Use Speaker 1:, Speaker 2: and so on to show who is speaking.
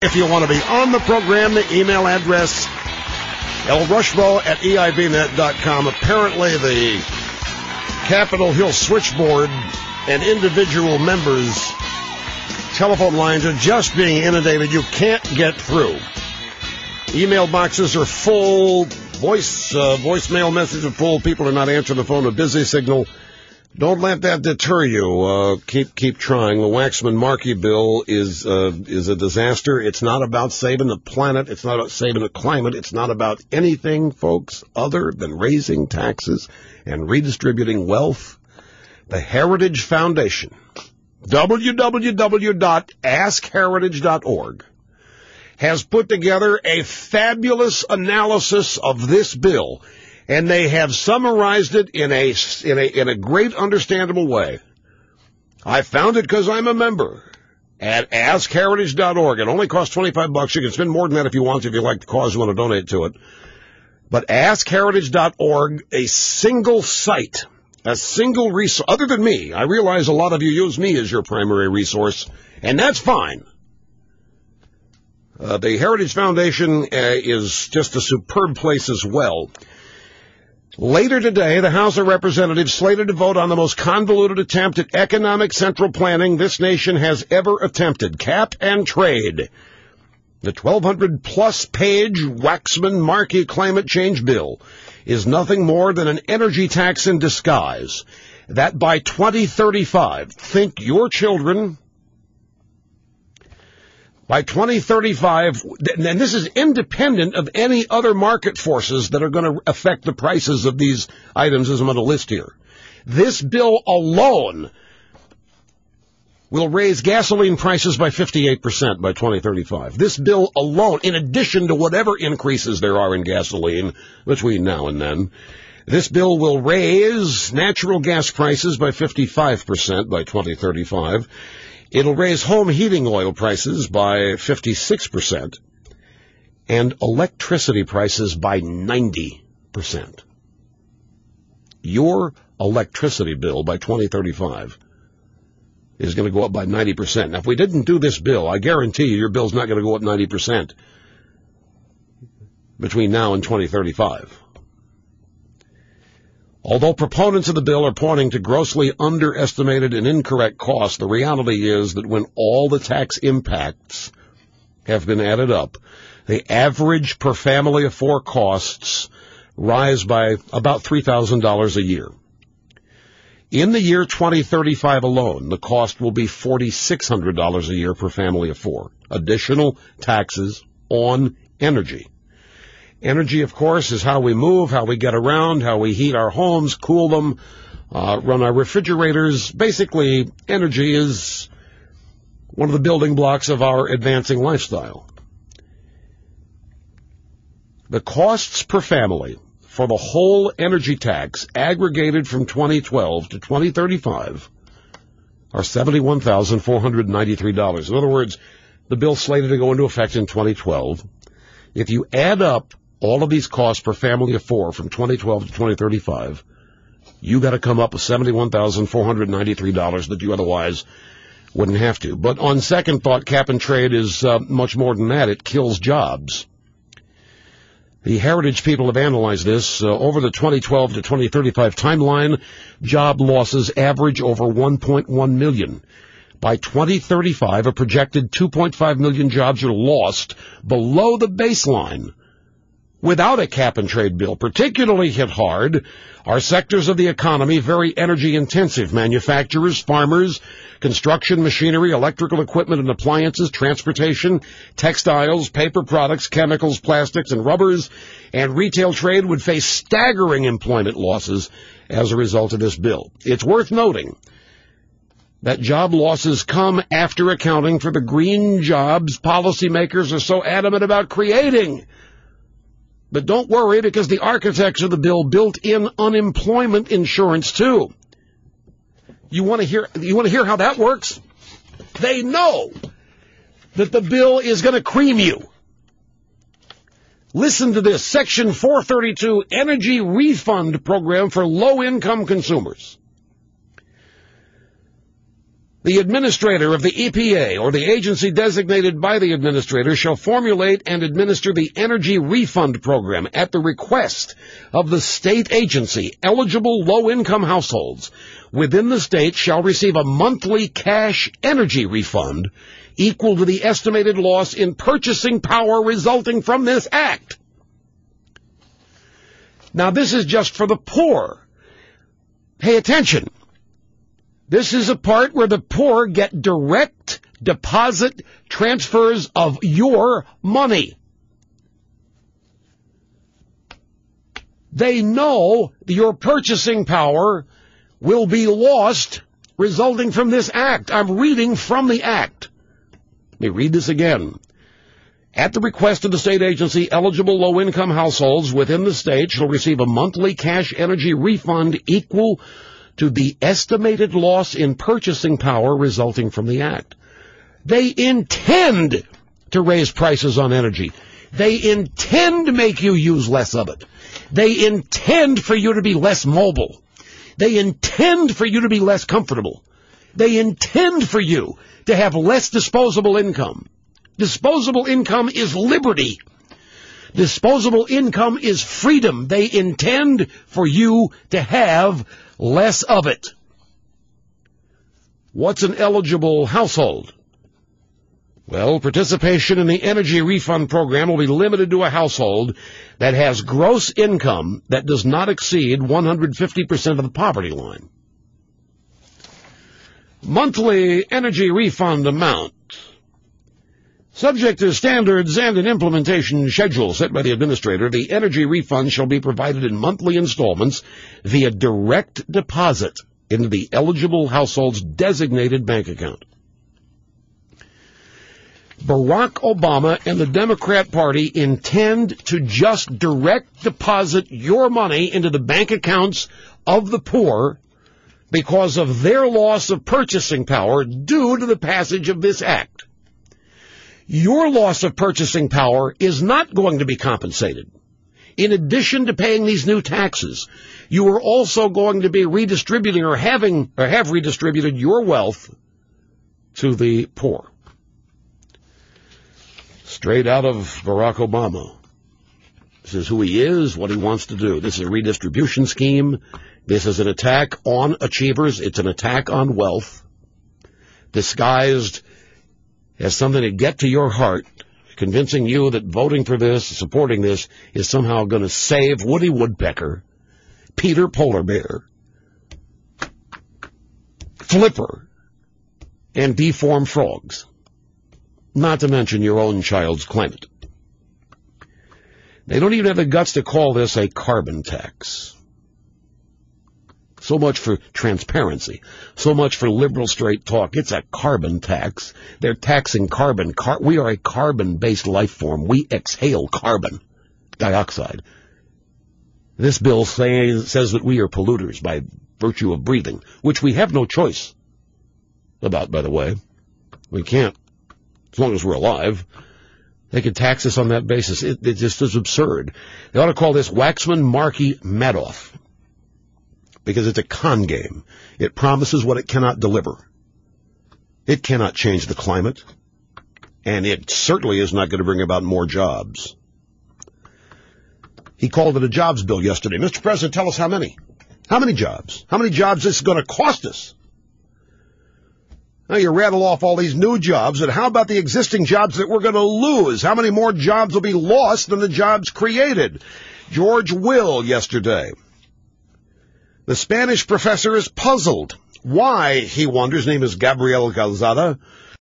Speaker 1: If you want to be on the program, the email address, lrushmo@eibnet.com. Apparently, the Capitol Hill switchboard and individual members' telephone lines are just being inundated. You can't get through. Email boxes are full. Voicemail messages are full. People are not answering the phone. A busy signal. Don't let that deter you. Keep trying. The Waxman-Markey bill is a disaster. It's not about saving the planet. It's not about saving the climate. It's not about anything, folks, other than raising taxes and redistributing wealth. The Heritage Foundation, www.askheritage.org, has put together a fabulous analysis of this bill. And they have summarized it in a great understandable way. I found it because I'm a member at askheritage.org. It only costs $25. You can spend more than that if you want, if you like the cause, you want to donate to it. But askheritage.org, a single site, a single resource. Other than me, I realize a lot of you use me as your primary resource, and that's fine. The Heritage Foundation is just a superb place as well. Later today, the House of Representatives slated to vote on the most convoluted attempt at economic central planning this nation has ever attempted, cap and trade. The 1,200-plus page Waxman-Markey climate change bill is nothing more than an energy tax in disguise that by 2035, think your children, by 2035, and this is independent of any other market forces that are going to affect the prices of these items as I'm on the list here. This bill alone will raise gasoline prices by 58% by 2035. This bill alone, in addition to whatever increases there are in gasoline between now and then, this bill will raise natural gas prices by 55% by 2035. It'll raise home heating oil prices by 56% and electricity prices by 90%. Your electricity bill by 2035 is going to go up by 90%. Now, if we didn't do this bill, I guarantee you your bill's not going to go up 90% between now and 2035. Although proponents of the bill are pointing to grossly underestimated and incorrect costs, the reality is that when all the tax impacts have been added up, the average per family of four costs rise by about $3,000 a year. In the year 2035 alone, the cost will be $4,600 a year per family of four. Additional taxes on energy. Energy, of course, is how we move, how we get around, how we heat our homes, cool them, run our refrigerators. Basically, energy is one of the building blocks of our advancing lifestyle. The costs per family for the whole energy tax aggregated from 2012 to 2035 are $71,493. In other words, the bill slated to go into effect in 2012. If you add up all of these costs per family of four from 2012 to 2035, you got to come up with $71,493 that you otherwise wouldn't have to. But on second thought, cap and trade is much more than that. It kills jobs. The Heritage people have analyzed this. Over the 2012 to 2035 timeline, job losses average over 1.1 million. By 2035, a projected 2.5 million jobs are lost below the baseline. Without a cap-and-trade bill, particularly hit hard are sectors of the economy very energy-intensive: manufacturers, farmers, construction, machinery, electrical equipment and appliances, transportation, textiles, paper products, chemicals, plastics, and rubbers, and retail trade would face staggering employment losses as a result of this bill. It's worth noting that job losses come after accounting for the green jobs policymakers are so adamant about creating. But don't worry, because the architects of the bill built in unemployment insurance too. You want to hear how that works? They know that the bill is going to cream you. Listen to this. Section 432, Energy Refund Program for Low-Income Consumers. The administrator of the EPA or the agency designated by the administrator shall formulate and administer the energy refund program at the request of the state agency. Eligible low-income households within the state shall receive a monthly cash energy refund equal to the estimated loss in purchasing power resulting from this act. Now, this is just for the poor. Pay attention. This is a part where the poor get direct deposit transfers of your money. They know your purchasing power will be lost resulting from this act. I'm reading from the act. Let me read this again. At the request of the state agency, eligible low-income households within the state shall receive a monthly cash energy refund equal to the estimated loss in purchasing power resulting from the act. They intend to raise prices on energy. They intend to make you use less of it. They intend for you to be less mobile. They intend for you to be less comfortable. They intend for you to have less disposable income. Disposable income is liberty. Disposable income is freedom. They intend for you to have less of it. What's an eligible household? Well, participation in the energy refund program will be limited to a household that has gross income that does not exceed 150% of the poverty line. Monthly energy refund amount. Subject to standards and an implementation schedule set by the administrator, the energy refund shall be provided in monthly installments via direct deposit into the eligible household's designated bank account. Barack Obama and the Democrat Party intend to just direct deposit your money into the bank accounts of the poor because of their loss of purchasing power due to the passage of this act. Your loss of purchasing power is not going to be compensated. In addition to paying these new taxes, you are also going to be redistributing or have redistributed your wealth to the poor. Straight out of Barack Obama. This is who he is, what he wants to do. This is a redistribution scheme. This is an attack on achievers. It's an attack on wealth, disguised as something to get to your heart, convincing you that voting for this, supporting this, is somehow going to save Woody Woodpecker, Peter Polar Bear, Flipper, and deformed frogs. Not to mention your own child's climate. They don't even have the guts to call this a carbon tax. So much for transparency. So much for liberal straight talk. It's a carbon tax. They're taxing carbon. We are a carbon-based life form. We exhale carbon dioxide. This bill says that we are polluters by virtue of breathing, which we have no choice about, by the way. We can't, as long as we're alive. They could tax us on that basis. It just is absurd. They ought to call this Waxman-Markey-Madoff, because it's a con game. It promises what it cannot deliver. It cannot change the climate, and it certainly is not going to bring about more jobs. He called it a jobs bill yesterday. Mr. President, tell us how many. How many jobs? How many jobs this is going to cost us? Now you rattle off all these new jobs, and how about the existing jobs that we're going to lose? How many more jobs will be lost than the jobs created? George Will yesterday. The Spanish professor is puzzled. Why, he wonders, his name is Gabriel Calzada,